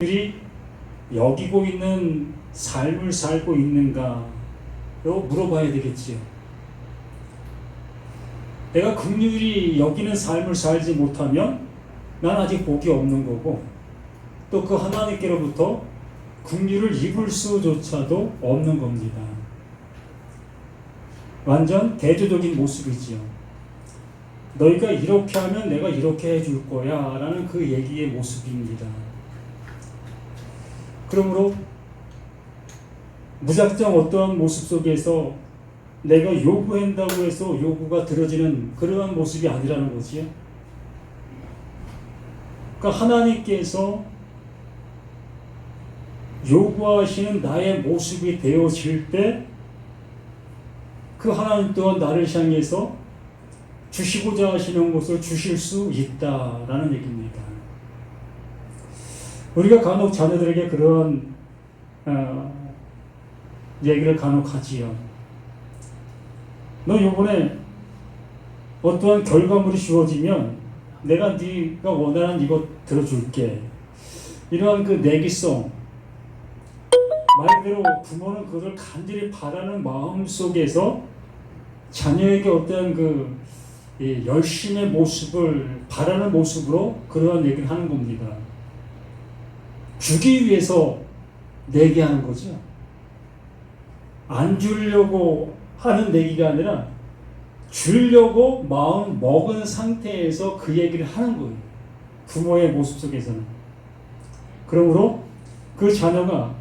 그들이 여기고 있는 삶을 살고 있는가로 물어봐야 되겠지요. 내가 긍휼히 여기는 삶을 살지 못하면 난 아직 복이 없는 거고, 또 그 하나님께로부터 긍휼을 입을 수조차도 없는 겁니다. 완전 대조적인 모습이지요. 너희가 이렇게 하면 내가 이렇게 해줄 거야 라는 그 얘기의 모습입니다. 그러므로 무작정 어떠한 모습 속에서 내가 요구한다고 해서 요구가 들어지는 그러한 모습이 아니라는 거지요. 그러니까 하나님께서 요구하시는 나의 모습이 되어질 때 그 하나님 또한 나를 향해서 주시고자 하시는 것을 주실 수 있다라는 얘기입니다. 우리가 간혹 자녀들에게 그런 얘기를 간혹 하지요. 너 이번에 어떠한 결과물이 주어지면 내가 네가 원하는 이것 들어줄게. 이러한 그 내기성, 말 그대로 부모는 그것을 간절히 바라는 마음 속에서 자녀에게 어떠한 그 열심의 모습을 바라는 모습으로 그러한 얘기를 하는 겁니다. 주기 위해서 내게 하는 거죠. 안 주려고 하는 내기가 아니라 주려고 마음 먹은 상태에서 그 얘기를 하는 거예요. 부모의 모습 속에서는. 그러므로 그 자녀가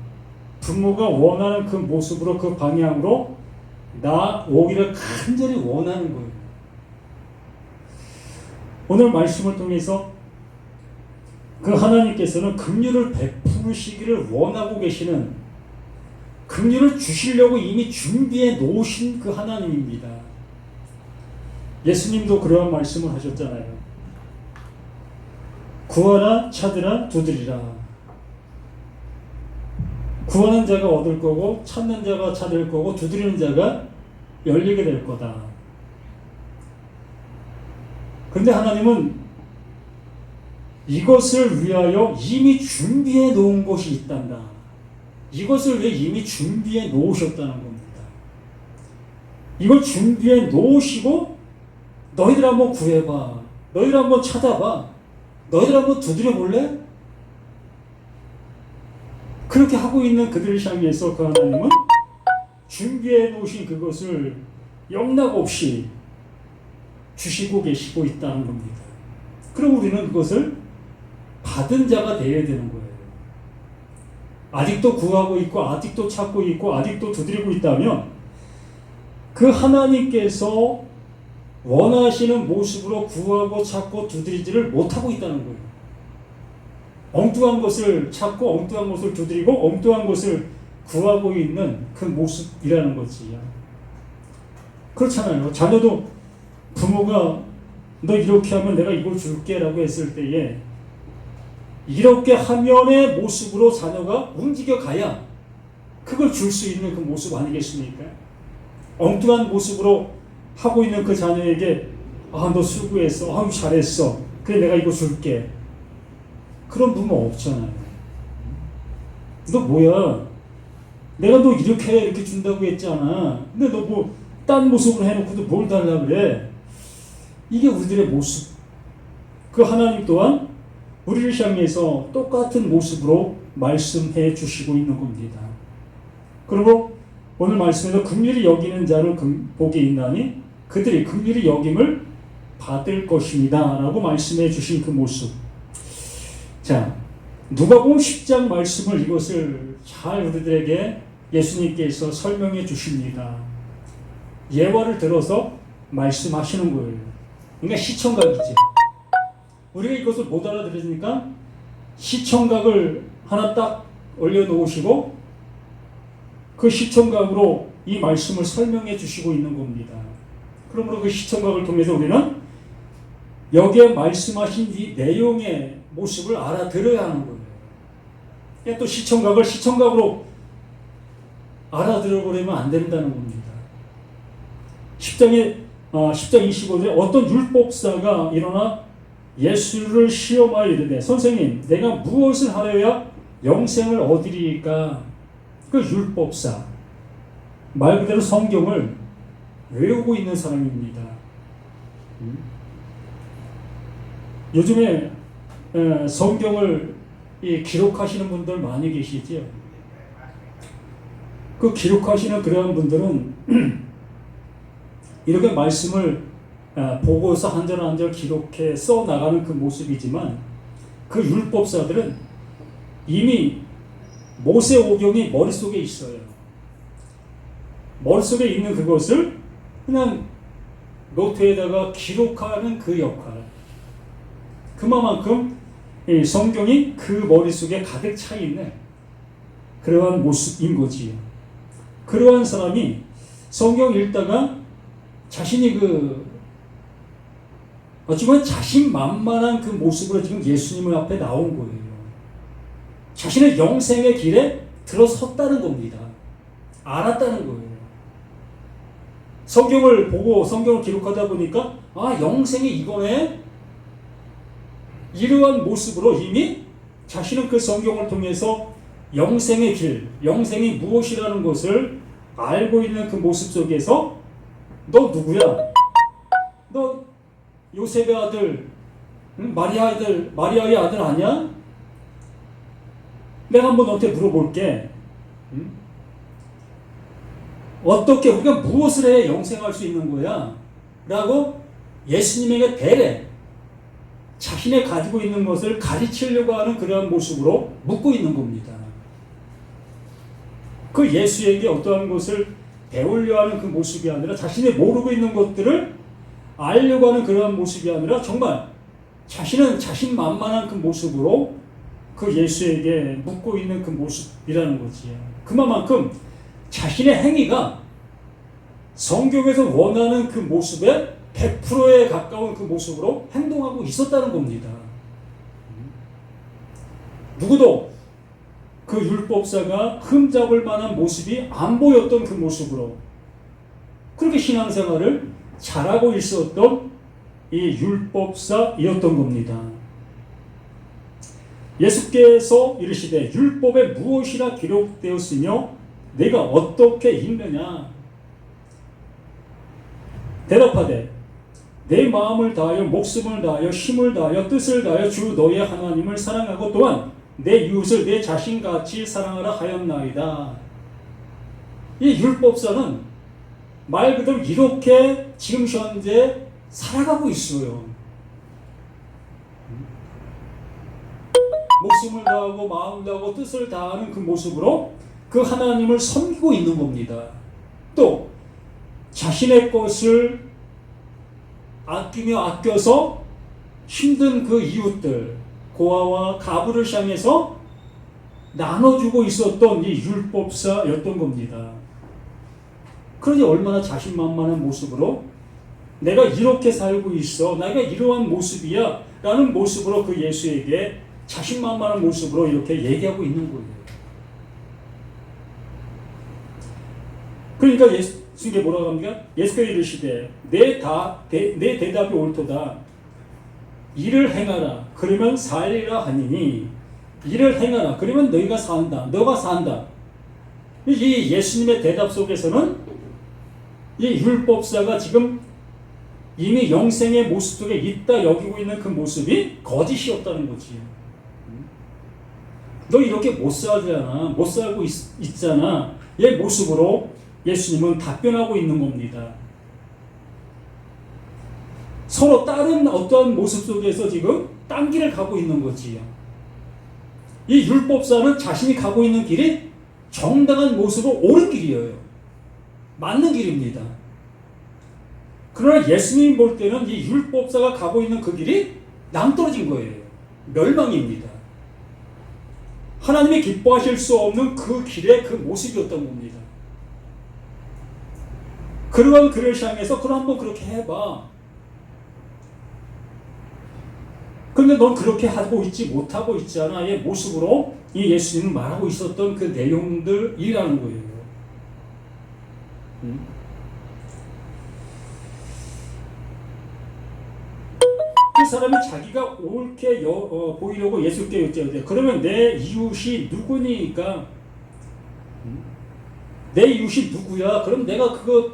부모가 원하는 그 모습으로 그 방향으로 나 오기를 간절히 원하는 거예요. 오늘 말씀을 통해서 그 하나님께서는 긍휼을 베푸시기를 원하고 계시는, 긍휼을 주시려고 이미 준비해 놓으신 그 하나님입니다. 예수님도 그러한 말씀을 하셨잖아요. 구하라 찾으라 두드리라. 구하는 자가 얻을 거고 찾는 자가 찾을 거고 두드리는 자가 열리게 될 거다. 그런데 하나님은 이것을 위하여 이미 준비해 놓은 것이 있단다. 이것을 위해 이미 준비해 놓으셨다는 겁니다. 이걸 준비해 놓으시고 너희들 한번 구해봐. 너희들 한번 찾아봐. 너희들 한번 두드려 볼래? 그렇게 하고 있는 그들을 향해서 그 하나님은 준비해 놓으신 그것을 영락없이 주시고 계시고 있다는 겁니다. 그럼 우리는 그것을 받은 자가 되어야 되는 거예요. 아직도 구하고 있고 아직도 찾고 있고 아직도 두드리고 있다면 그 하나님께서 원하시는 모습으로 구하고 찾고 두드리지를 못하고 있다는 거예요. 엉뚱한 것을 찾고 엉뚱한 것을 두드리고 엉뚱한 것을 구하고 있는 그 모습이라는 거지. 그렇잖아요. 자녀도 부모가 너 이렇게 하면 내가 이걸 줄게 라고 했을 때에 이렇게 하면의 모습으로 자녀가 움직여 가야 그걸 줄 수 있는 그 모습 아니겠습니까? 엉뚱한 모습으로 하고 있는 그 자녀에게 너 수고했어. 아유 잘했어. 그래 내가 이거 줄게. 그런 부모 없잖아요. 너 뭐야? 내가 너 이렇게 해 이렇게 준다고 했잖아. 근데 너 뭐 딴 모습으로 해놓고도 뭘 달라 그래? 이게 우리들의 모습. 그 하나님 또한 우리를 향해서 똑같은 모습으로 말씀해 주시고 있는 겁니다. 그리고 오늘 말씀에서 긍휼히 여기는 자를 복이 있나니 그들이 긍휼히 여김을 받을 것입니다 라고 말씀해 주신 그 모습. 자, 누가복음 10장 말씀을 이것을 잘 우리들에게 예수님께서 설명해 주십니다. 예화를 들어서 말씀하시는 거예요. 그러니까 시청각이지. 우리가 이것을 못 알아들으니까 시청각을 하나 딱 올려놓으시고 그 시청각으로 이 말씀을 설명해 주시고 있는 겁니다. 그러므로 그 시청각을 통해서 우리는 여기에 말씀하신 이 내용의 모습을 알아들어야 하는 거예요. 또 시청각을 시청각으로 알아들어버리면 안 된다는 겁니다. 10장 25절에 어떤 율법사가 일어나 예수를 시험하여 이르되 선생님 내가 무엇을 하려야 영생을 얻으리까 그 율법사, 말 그대로 성경을 외우고 있는 사람입니다. 요즘에 성경을 기록하시는 분들 많이 계시지요. 그 기록하시는 그러한 분들은 이렇게 말씀을 보고서 한 절 한 절 기록해 써 나가는 그 모습이지만, 그 율법사들은 이미 모세오경이 머릿속에 있어요. 머릿속에 있는 그것을 그냥 노트에다가 기록하는 그 역할, 그만큼 성경이 그 머릿속에 가득 차 있는 그러한 모습인 거지요. 그러한 사람이 성경 읽다가 자신이 어찌보면 자신만만한 그 모습으로 지금 예수님 앞에 나온 거예요. 자신의 영생의 길에 들어섰다는 겁니다. 알았다는 거예요. 성경을 보고 성경을 기록하다 보니까 영생이 이거네? 이러한 모습으로 이미 자신은 그 성경을 통해서 영생의 길, 영생이 무엇이라는 것을 알고 있는 그 모습 속에서 너 누구야? 너 요셉의 아들, 마리아의 아들 아니야? 내가 한번 너한테 물어볼게. 어떻게 우리가 무엇을 해야 영생할 수 있는 거야? 라고 예수님에게 대래 자신의 가지고 있는 것을 가르치려고 하는 그러한 모습으로 묻고 있는 겁니다. 그 예수에게 어떠한 것을 배우려 하는 그 모습이 아니라, 자신이 모르고 있는 것들을 알려고 하는 그러한 모습이 아니라, 정말 자신은 자신만만한 그 모습으로 그 예수에게 묻고 있는 그 모습이라는 거지. 그만큼 자신의 행위가 성경에서 원하는 그 모습에 100%에 가까운 그 모습으로 행동하고 있었다는 겁니다. 누구도 그 율법사가 흠잡을 만한 모습이 안 보였던 그 모습으로 그렇게 신앙생활을 잘하고 있었던 이 율법사이었던 겁니다. 예수께서 이르시되 율법에 무엇이라 기록되었으며 내가 어떻게 읽느냐? 대답하되 내 마음을 다하여 목숨을 다하여 힘을 다하여 뜻을 다하여 주 너의 하나님을 사랑하고 또한 내 이웃을 내 자신같이 사랑하라 하였나이다. 이 율법사는 말 그대로 이렇게 지금 현재 살아가고 있어요. 목숨을 다하고 마음을 다하고 뜻을 다하는 그 모습으로 그 하나님을 섬기고 있는 겁니다. 또 자신의 것을 아끼며 아껴서 힘든 그 이웃들, 고아와 가부를 향해서 나눠주고 있었던 이 율법사였던 겁니다. 그러니 얼마나 자신만만한 모습으로 내가 이렇게 살고 있어, 내가 이러한 모습이야 라는 모습으로 그 예수에게 자신만만한 모습으로 이렇게 얘기하고 있는 거예요. 그러니까 예수께 뭐라고 합니까? 예수께서 이르시되 내 대답이 옳도다. 이를 행하라. 그러면 살리라 하니니, 이를 행하라. 그러면 너가 산다. 이 예수님의 대답 속에서는 이 율법사가 지금 이미 영생의 모습 속에 있다 여기고 있는 그 모습이 거짓이었다는 거지. 너 이렇게 못 살고 있잖아. 이 모습으로 예수님은 답변하고 있는 겁니다. 서로 다른 어떠한 모습 속에서 지금 딴 길을 가고 있는 거지요. 이 율법사는 자신이 가고 있는 길이 정당한 모습으로 옳은 길이에요. 맞는 길입니다. 그러나 예수님이 볼 때는 이 율법사가 가고 있는 그 길이 낭떠러진 거예요. 멸망입니다. 하나님이 기뻐하실 수 없는 그 길의 그 모습이었던 겁니다. 그러한 그를 향해서 그럼 한번 그렇게 해봐. 그런데 넌 그렇게 하고 있지 못하고 있잖아. 의 모습으로 이 예수님은 말하고 있었던 그 내용들이라는 거예요. 그 사람이 자기가 옳게 보이려고 예수께 여쭤야 그러면 내 이웃이 누구니까? 내 이웃이 누구야? 그럼 내가 그거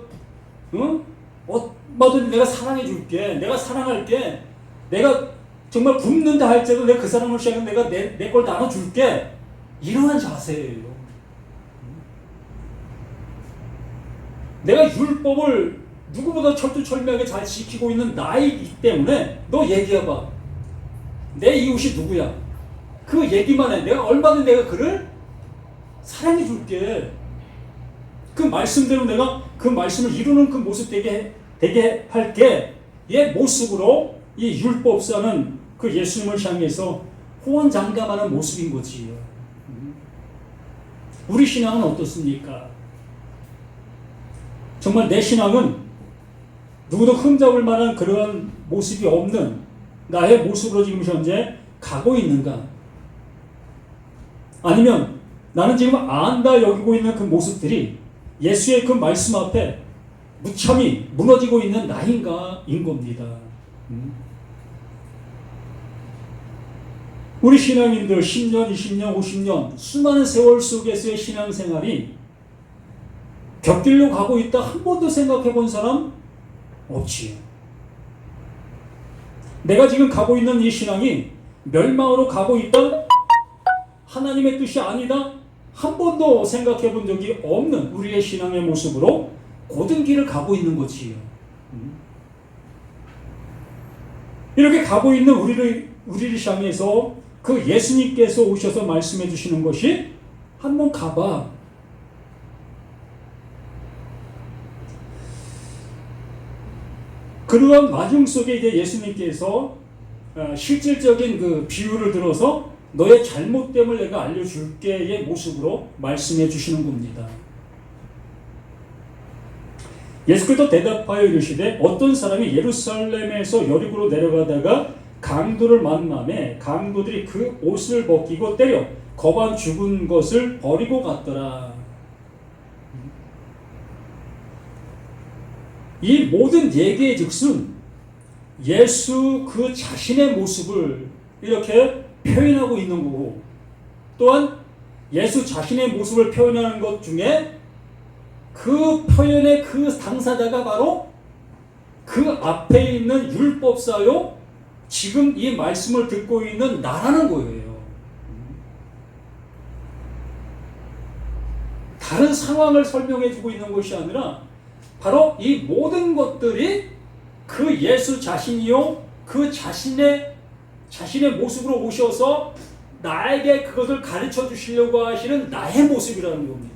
얼마든지 내가 사랑해 줄게. 내가 사랑할게. 내가 정말 굶는다 할지라도 내가 그 사람을 시작해 내가 내 걸 나눠줄게. 이러한 자세예요. 내가 율법을 누구보다 철두철미하게 잘 지키고 있는 나이기 때문에 너 얘기해봐. 내 이웃이 누구야? 그 얘기만 해. 내가 얼마든지 내가 그를 사랑해 줄게. 그 말씀대로 내가 그 말씀을 이루는 그 모습 되게 할게. 얘 모습으로 이 율법사는 그 예수님을 향해서 호언장담하는 모습인 거지요. 우리 신앙은 어떻습니까? 정말 내 신앙은 누구도 흠잡을 만한 그런 모습이 없는 나의 모습으로 지금 현재 가고 있는가? 아니면 나는 지금 안다 여기고 있는 그 모습들이 예수의 그 말씀 앞에 무참히 무너지고 있는 나인가인 겁니다. 우리 신앙인들 10년, 20년, 50년 수많은 세월 속에서의 신앙생활이 곁길로 가고 있다 한 번도 생각해 본 사람 없지요. 내가 지금 가고 있는 이 신앙이 멸망으로 가고 있다? 하나님의 뜻이 아니다? 한 번도 생각해 본 적이 없는 우리의 신앙의 모습으로 고든 길을 가고 있는 거지요. 이렇게 가고 있는 우리를 향해서 그 예수님께서 오셔서 말씀해 주시는 것이 한번 가봐. 그러한 와중 속에 이제 예수님께서 실질적인 그 비유를 들어서 너의 잘못됨을 내가 알려줄게의 모습으로 말씀해 주시는 겁니다. 예수께서 대답하여 이르시되 어떤 사람이 예루살렘에서 여리고로 내려가다가 강도를 만나매 강도들이 그 옷을 벗기고 때려 거반 죽은 것을 버리고 갔더라. 이 모든 얘기의 즉슨 예수 그 자신의 모습을 이렇게 표현하고 있는 거고 또한 예수 자신의 모습을 표현하는 것 중에 그 표현의 그 당사자가 바로 그 앞에 있는 율법사요 지금 이 말씀을 듣고 있는 나라는 거예요. 다른 상황을 설명해 주고 있는 것이 아니라 바로 이 모든 것들이 그 예수 자신이요 그 자신의 모습으로 오셔서 나에게 그것을 가르쳐 주시려고 하시는 나의 모습이라는 겁니다.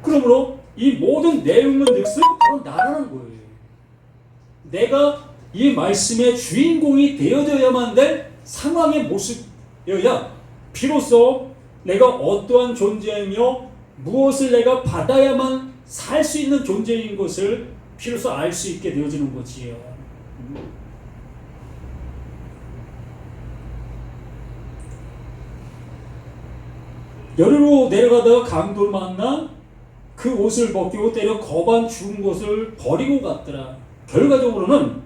그러므로 이 모든 내용은 즉슨 바로 나라는 거예요. 내가 이 말씀의 주인공이 되어져야만 될 상황의 모습이어야 비로소 내가 어떠한 존재이며 무엇을 내가 받아야만 살 수 있는 존재인 것을 비로소 알 수 있게 되어지는 거지요. 여리로 내려가다가 강도를 만나 그 옷을 벗기고 때려 거반 죽은 것을 버리고 갔더라. 결과적으로는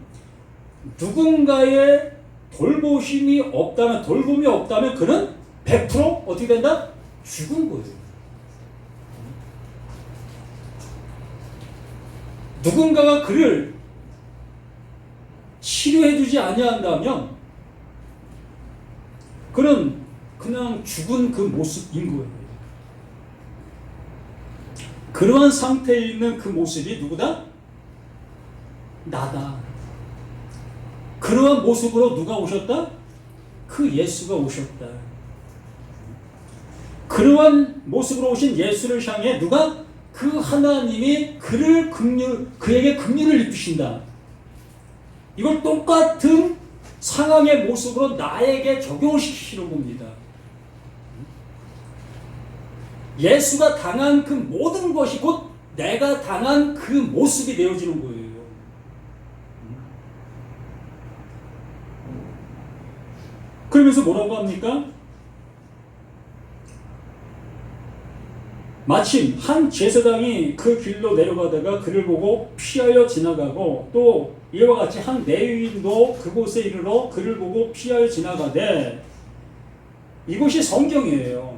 누군가의 돌봄이 없다면 그는 100% 어떻게 된다? 죽은 거예요. 누군가가 그를 치료해주지 아니한다면 그는 그냥 죽은 그 모습인 거예요. 그러한 상태에 있는 그 모습이 누구다? 나다. 그러한 모습으로 누가 오셨다? 그 예수가 오셨다. 그러한 모습으로 오신 예수를 향해 누가? 그 하나님이 그에게 긍휼을 입히신다. 이걸 똑같은 상황의 모습으로 나에게 적용을 시키시는 겁니다. 예수가 당한 그 모든 것이 곧 내가 당한 그 모습이 되어지는 거예요. 그러면서 뭐라고 합니까? 마침 한 제사장이 그 길로 내려가다가 그를 보고 피하여 지나가고 또 이와 같이 한 레위인도 그곳에 이르러 그를 보고 피하여 지나가되 이것이 성경이에요.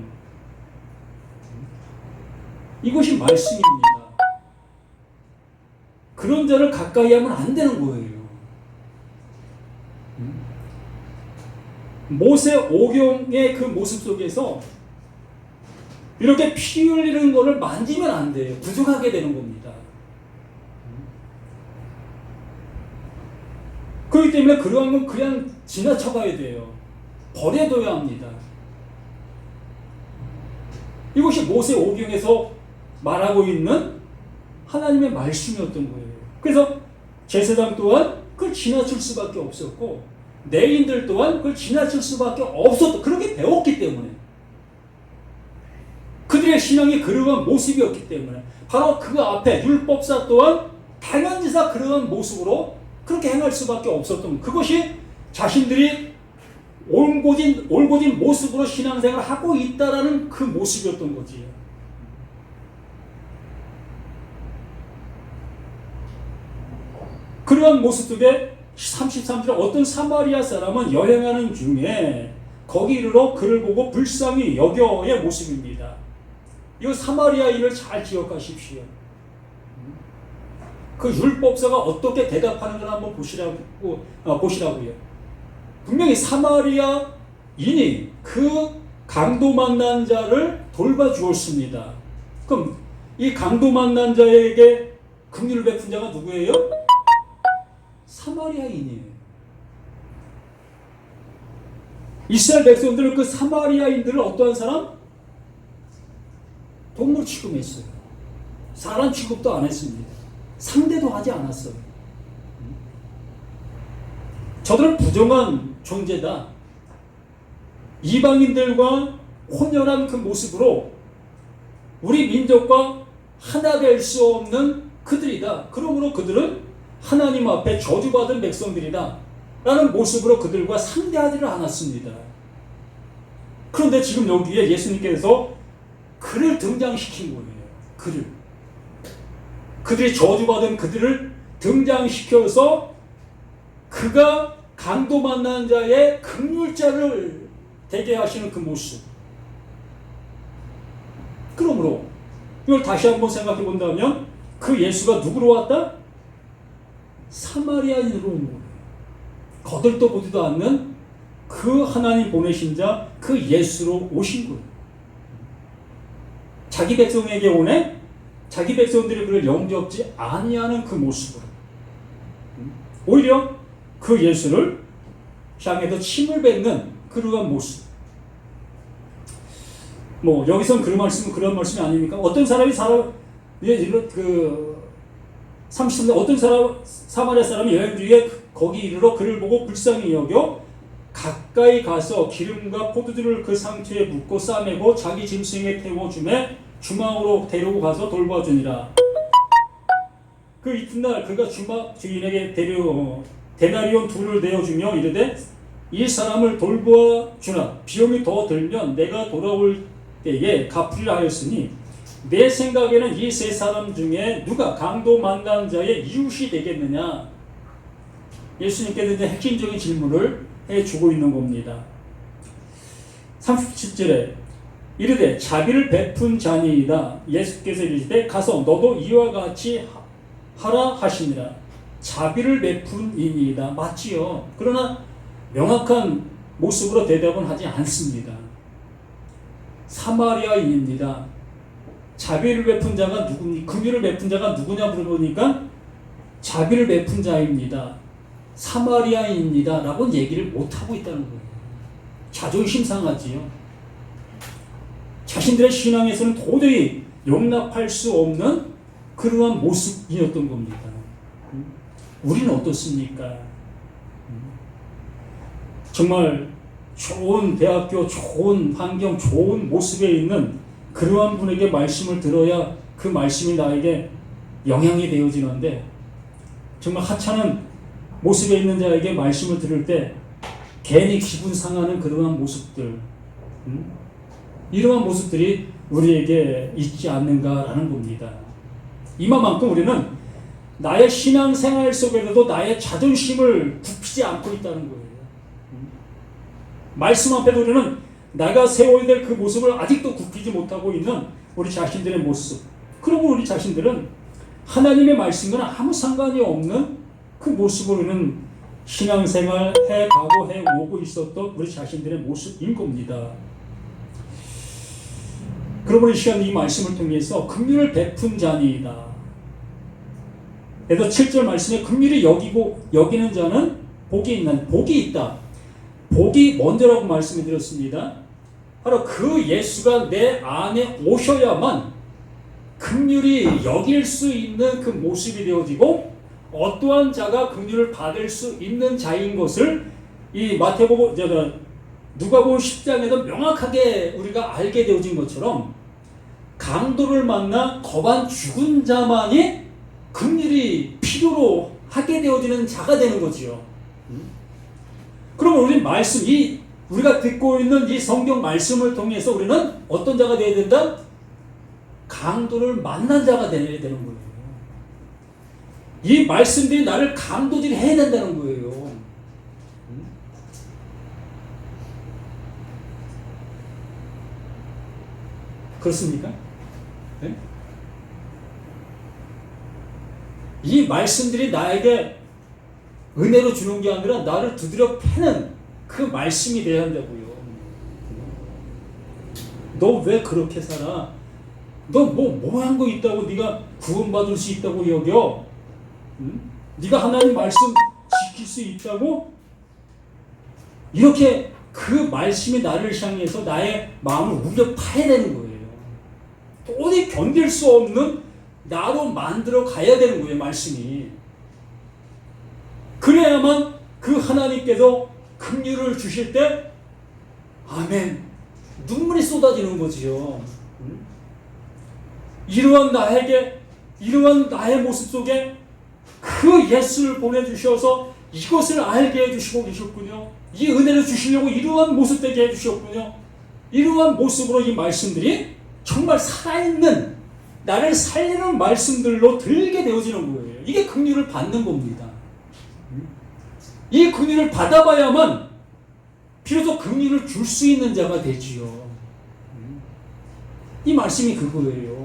이것이 말씀입니다. 그런 자를 가까이 하면 안 되는 거예요. 모세 오경의 그 모습 속에서 이렇게 피 흘리는 것을 만지면 안 돼요. 부정하게 되는 겁니다. 그렇기 때문에 그러한 건 그냥 지나쳐가야 돼요. 버려둬야 합니다. 이것이 모세 오경에서 말하고 있는 하나님의 말씀이었던 거예요. 그래서 제사장 또한 그걸 지나칠 수밖에 없었고 레위인들 또한 그걸 지나칠 수밖에 없었던, 그렇게 배웠기 때문에, 그들의 신앙이 그러한 모습이었기 때문에 바로 그 앞에 율법사 또한 당연지사 그러한 모습으로 그렇게 행할 수밖에 없었던, 그것이 자신들이 올곧은 모습으로 신앙생활을 하고 있다라는 그 모습이었던 거지. 그러한 모습 속에 33절 어떤 사마리아 사람은 여행하는 중에 거기 이르러 그를 보고 불쌍히 여겨의 모습입니다. 이 사마리아인을 잘 기억하십시오. 그 율법사가 어떻게 대답하는 걸 한번 보시라고요. 분명히 사마리아인이 그 강도 만난 자를 돌봐주었습니다. 그럼 이 강도 만난 자에게 긍휼을 베푼 자가 누구예요? 사마리아인이에요. 이스라엘 백성들은 그 사마리아인들을 어떠한 사람? 동물 취급했어요. 사람 취급도 안 했습니다. 상대도 하지 않았어요. 저들은 부정한 존재다. 이방인들과 혼혈한 그 모습으로 우리 민족과 하나 될 수 없는 그들이다. 그러므로 그들은 하나님 앞에 저주받은 백성들이다 라는 모습으로 그들과 상대하지를 않았습니다. 그런데 지금 여기에 예수님께서 그를 등장시킨 거예요. 그들이 저주받은 그들을 등장시켜서 그가 강도 만난 자의 긍휼자를 되게 하시는 그 모습. 그러므로 이걸 다시 한번 생각해 본다면 그 예수가 누구로 왔다? 사마리아인으로 온 거예요. 거들떠 보지도 않는 그 하나님 보내신 자, 그 예수로 오신 거예요. 자기 백성에게 오네? 자기 백성들이 그를 영접지 아니하는 그 모습으로. 오히려 그 예수를 향해서 침을 뱉는 그러한 모습. 여기선 그런 말씀이 아닙니까? 어떤 사람이 30년 어떤 사마리아 사람이 여행 중에 거기 이르러 그를 보고 불쌍히 여겨 가까이 가서 기름과 포도주를 그 상처에 붓고 싸매고 자기 짐승에 태워주매 주막으로 데리고 가서 돌봐주니라. 그 이튿날 그가 주인에게 데나리온 둘을 내어주며 이르되 이 사람을 돌보아 주라. 비용이 더 들면 내가 돌아올 때에 갚으리라 하였으니 내 생각에는 이 세 사람 중에 누가 강도 만난 자의 이웃이 되겠느냐? 예수님께서 이제 핵심적인 질문을 해주고 있는 겁니다. 37절에 이르되 자비를 베푼 자니이다. 예수께서 이르시되 가서 너도 이와 같이 하라 하시니라. 자비를 베푼 이니이다. 맞지요. 그러나 명확한 모습으로 대답은 하지 않습니다. 사마리아인입니다. 자비를 베푼 자가 누구니? 긍휼을 베푼 자가 누구냐 물어보니까 자비를 베푼 자입니다. 사마리아인입니다. 라고는 얘기를 못하고 있다는 거예요. 자존심 상하지요. 자신들의 신앙에서는 도저히 용납할 수 없는 그러한 모습이었던 겁니다. 우리는 어떻습니까? 정말 좋은 대학교, 좋은 환경, 좋은 모습에 있는 그러한 분에게 말씀을 들어야 그 말씀이 나에게 영향이 되어지는데 정말 하찮은 모습에 있는 자에게 말씀을 들을 때 괜히 기분 상하는 그러한 모습들, 이러한 모습들이 우리에게 있지 않는가라는 겁니다. 이만큼 우리는 나의 신앙생활 속에서도 나의 자존심을 굽히지 않고 있다는 거예요. 말씀 앞에 우리는 내가 세워야 될 그 모습을 아직도 굽히지 못하고 있는 우리 자신들의 모습. 그러고 우리 자신들은 하나님의 말씀과는 아무 상관이 없는 그 모습으로 우리는 신앙생활 해가고 해오고 있었던 우리 자신들의 모습인 겁니다. 그러므로 이 시간 이 말씀을 통해서 긍휼을 베푼 자니이다. 그래서 7절 말씀에 긍휼히 여기는 자는 복이 있다. 복이 먼저라고 말씀을 드렸습니다. 바로 그 예수가 내 안에 오셔야만 긍휼히 여길 수 있는 그 모습이 되어지고 어떠한 자가 긍휼을 받을 수 있는 자인 것을 이 누가복음 10장에도 명확하게 우리가 알게 되어진 것처럼 강도를 만나 거반 죽은 자만이 긍휼이 필요로 하게 되어지는 자가 되는 거지요. 그러면 우리가 듣고 있는 이 성경 말씀을 통해서 우리는 어떤 자가 되어야 된다? 강도를 만난 자가 되어야 되는 거예요. 이 말씀들이 나를 강도질이 해야 된다는 거예요. 그렇습니까? 네? 이 말씀들이 나에게 은혜로 주는 게 아니라 나를 두드려 패는 그 말씀이 돼야 한다고요. 너 왜 그렇게 살아? 너 뭐 한 거 있다고 네가 구원받을 수 있다고 여겨? 응? 네가 하나님 말씀 지킬 수 있다고? 이렇게 그 말씀이 나를 향해서 나의 마음을 우겨 파야 되는 거예요. 도저히 견딜 수 없는 나로 만들어 가야 되는 거예요, 말씀이. 그래야만 그 하나님께서 긍휼을 주실 때 아멘 눈물이 쏟아지는 거지요. 이러한 나의 모습 속에 그 예수를 보내주셔서 이것을 알게 해주시고 계셨군요. 이 은혜를 주시려고 이러한 모습 되게 해주셨군요. 이러한 모습으로 이 말씀들이 정말 살아있는 나를 살리는 말씀들로 들게 되어지는 거예요. 이게 긍휼을 받는 겁니다. 이 긍휼을 받아봐야만 비로소 긍휼을 줄 수 있는 자가 되지요. 이 말씀이 그거예요.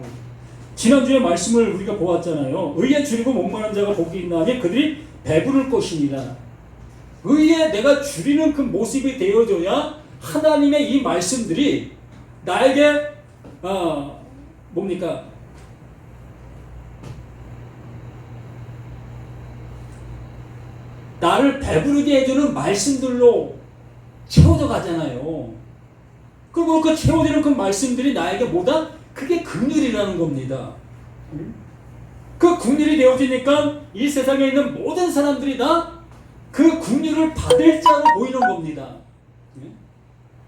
지난주에 말씀을 우리가 보았잖아요. 의에 줄이고 목마른 자가 복이 있나니 그들이 배부를 것이니라. 의에 내가 줄이는 그 모습이 되어져야 하나님의 이 말씀들이 나에게 나를 배부르게 해주는 말씀들로 채워져 가잖아요. 그리고 그 채워지는 그 말씀들이 나에게 뭐다? 그게 긍휼이라는 겁니다. 그 긍휼이 되어지니까 이 세상에 있는 모든 사람들이 다 그 긍휼을 받을 자로 보이는 겁니다.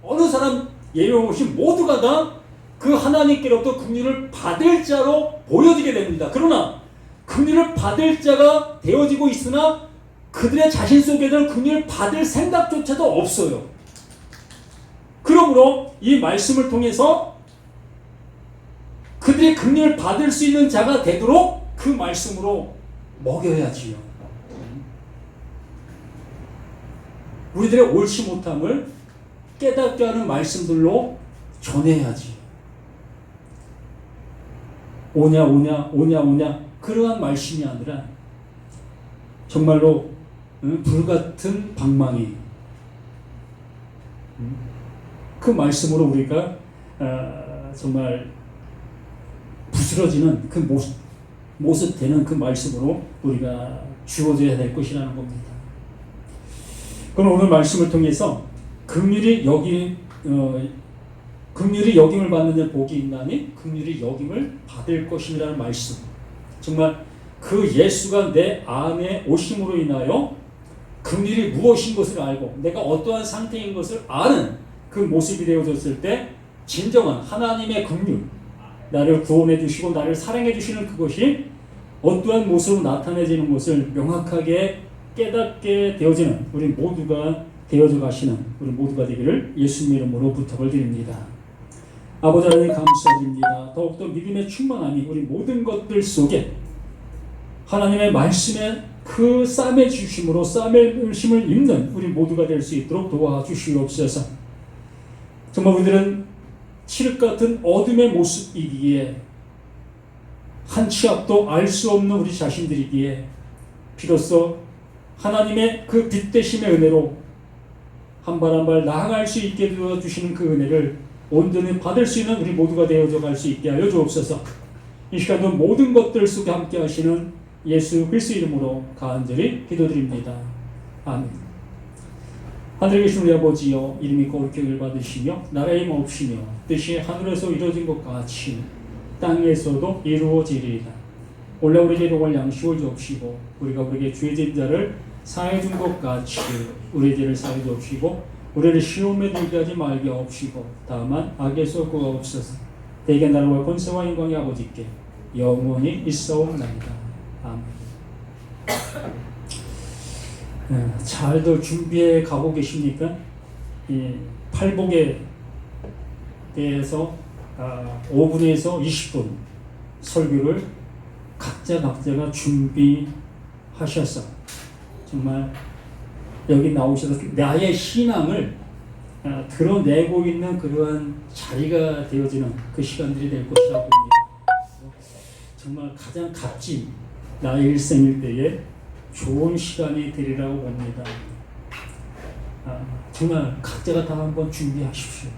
어느 사람 예외 없이 모두가 다 그 하나님께로부터 긍휼을 받을 자로 보여지게 됩니다. 그러나 긍휼을 받을 자가 되어지고 있으나 그들의 자신 속에는 긍휼을 받을 생각조차도 없어요. 그러므로 이 말씀을 통해서 그들이 긍휼을 받을 수 있는 자가 되도록 그 말씀으로 먹여야지요. 우리들의 옳지 못함을 깨닫게 하는 말씀들로 전해야지. 오냐 그러한 말씀이 아니라 정말로 불같은 방망이 그 말씀으로 우리가 정말 부스러지는 그 모습 되는 그 말씀으로 우리가 주어져야 될 것이라는 겁니다. 그럼 오늘 말씀을 통해서 긍휼히 여김을 받는 자 복이 있나니 긍휼히 여김을 받을 것이라는 말씀. 정말 그 예수가 내 안에 오심으로 인하여 긍휼이 무엇인 것을 알고 내가 어떠한 상태인 것을 아는 그 모습이 되어졌을 때 진정한 하나님의 긍휼, 나를 구원해 주시고 나를 사랑해 주시는 그것이 어떠한 모습으로 나타내지는 것을 명확하게 깨닫게 되어지는 우리 모두가 되어져 가시는 우리 모두가 되기를 예수님의 이름으로 부탁을 드립니다. 아버지 하나님 감사드립니다. 더욱더 믿음의 충만함이 우리 모든 것들 속에 하나님의 말씀에 그 쌈의 주심으로 쌈의 심을 입는 우리 모두가 될 수 있도록 도와주시옵소서. 정말 우리들은 칠흑 같은 어둠의 모습이기에 한 치 앞도 알 수 없는 우리 자신들이기에 비로소 하나님의 그 빛 되심의 은혜로 한 발 한 발 나아갈 수 있게 도와주시는 그 은혜를 온전히 받을 수 있는 우리 모두가 되어져 갈 수 있게 하여 주옵소서. 이 시간도 모든 것들 속에 함께 하시는 예수 그리스도 이름으로 간절히 기도드립니다. 아멘. 하늘에 계신 우리 아버지여, 이름이 거룩히 여김을 받으시며 나라의 임하옵시며 뜻이 하늘에서 이루어진 것 같이 땅에서도 이루어지리이다. 원래 우리에게 일용할 양식을 주옵시고 우리가 우리에게 죄진 자를 사해 준 것 같이 우리 죄를 사해 주옵시고 우리를 시험에 들게 하지 말게 하옵시고 다만 악에서 구하옵소서. 대개 나라와 권세와 영광이 아버지께 영원히 있사옵나이다. 아멘. 잘들 준비해 가고 계십니까? 이 팔복에 대해서 5분에서 20분 설교를 각자가 준비하셔서 정말 여기 나오셔서 나의 신앙을 드러내고 있는 그러한 자리가 되어지는 그 시간들이 될 것이라고 봅니다. 정말 가장 값진 나의 일생일 때에 좋은 시간이 되리라고 봅니다. 정말 각자가 다 한번 준비하십시오.